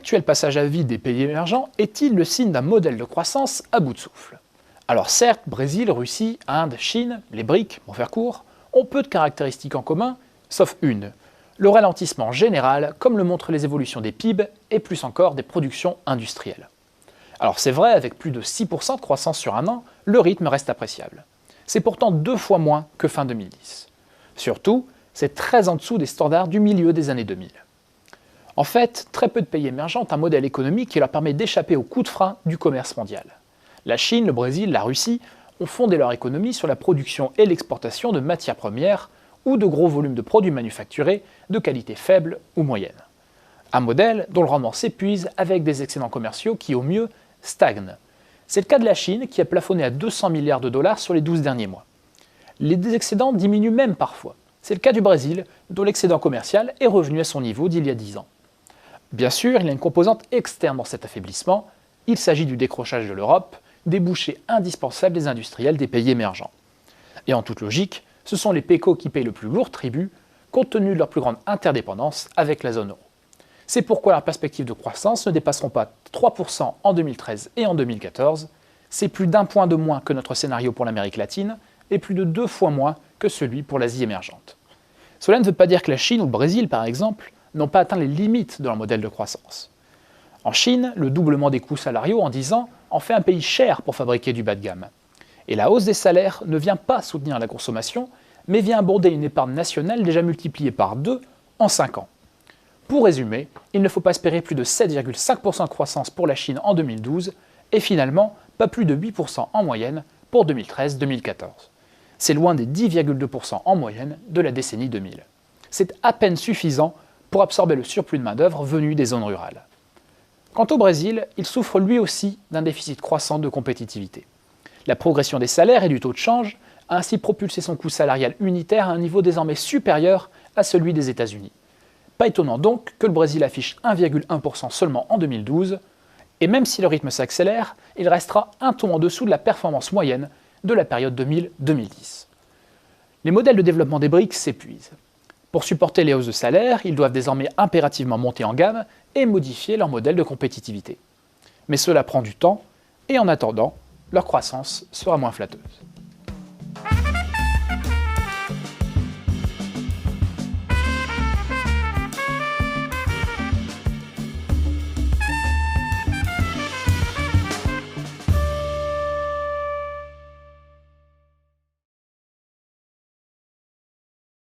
l'actuel passage à vide des pays émergents est-il le signe d'un modèle de croissance à bout de souffle? Alors certes, Brésil, Russie, Inde, Chine, les BRIC, pour faire court, ont peu de caractéristiques en commun, sauf une, le ralentissement général, comme le montrent les évolutions des PIB et plus encore des productions industrielles. Alors c'est vrai, avec plus de 6% de croissance sur un an, le rythme reste appréciable. C'est pourtant 2 fois moins que fin 2010. Surtout, c'est très en dessous des standards du milieu des années 2000. En fait, très peu de pays émergents ont un modèle économique qui leur permet d'échapper aux coups de frein du commerce mondial. La Chine, le Brésil, la Russie ont fondé leur économie sur la production et l'exportation de matières premières ou de gros volumes de produits manufacturés de qualité faible ou moyenne. Un modèle dont le rendement s'épuise avec des excédents commerciaux qui, au mieux, stagnent. C'est le cas de la Chine qui a plafonné à 200 milliards de dollars sur les 12 derniers mois. Les excédents diminuent même parfois. C'est le cas du Brésil, dont l'excédent commercial est revenu à son niveau d'il y a 10 ans. Bien sûr, il y a une composante externe dans cet affaiblissement. Il s'agit du décrochage de l'Europe, débouché indispensable des industriels des pays émergents. Et en toute logique, ce sont les PECO qui payent le plus lourd tribut, compte tenu de leur plus grande interdépendance avec la zone euro. C'est pourquoi leurs perspectives de croissance ne dépasseront pas 3% en 2013 et en 2014, c'est plus d'1 point de moins que notre scénario pour l'Amérique latine, et plus de 2 fois moins que celui pour l'Asie émergente. Cela ne veut pas dire que la Chine ou le Brésil, par exemple, n'ont pas atteint les limites de leur modèle de croissance. En Chine, le doublement des coûts salariaux en 10 ans en fait un pays cher pour fabriquer du bas de gamme. Et la hausse des salaires ne vient pas soutenir la consommation, mais vient abonder une épargne nationale déjà multipliée par 2 en 5 ans. Pour résumer, il ne faut pas espérer plus de 7,5% de croissance pour la Chine en 2012, et finalement pas plus de 8% en moyenne pour 2013-2014. C'est loin des 10,2% en moyenne de la décennie 2000. C'est à peine suffisant pour absorber le surplus de main-d'œuvre venu des zones rurales. Quant au Brésil, il souffre lui aussi d'un déficit croissant de compétitivité. La progression des salaires et du taux de change a ainsi propulsé son coût salarial unitaire à un niveau désormais supérieur à celui des États-Unis. Pas étonnant donc que le Brésil affiche 1,1% seulement en 2012, et même si le rythme s'accélère, il restera un ton en dessous de la performance moyenne de la période 2000-2010. Les modèles de développement des BRICS s'épuisent. Pour supporter les hausses de salaire, ils doivent désormais impérativement monter en gamme et modifier leur modèle de compétitivité. Mais cela prend du temps, et en attendant, leur croissance sera moins flatteuse.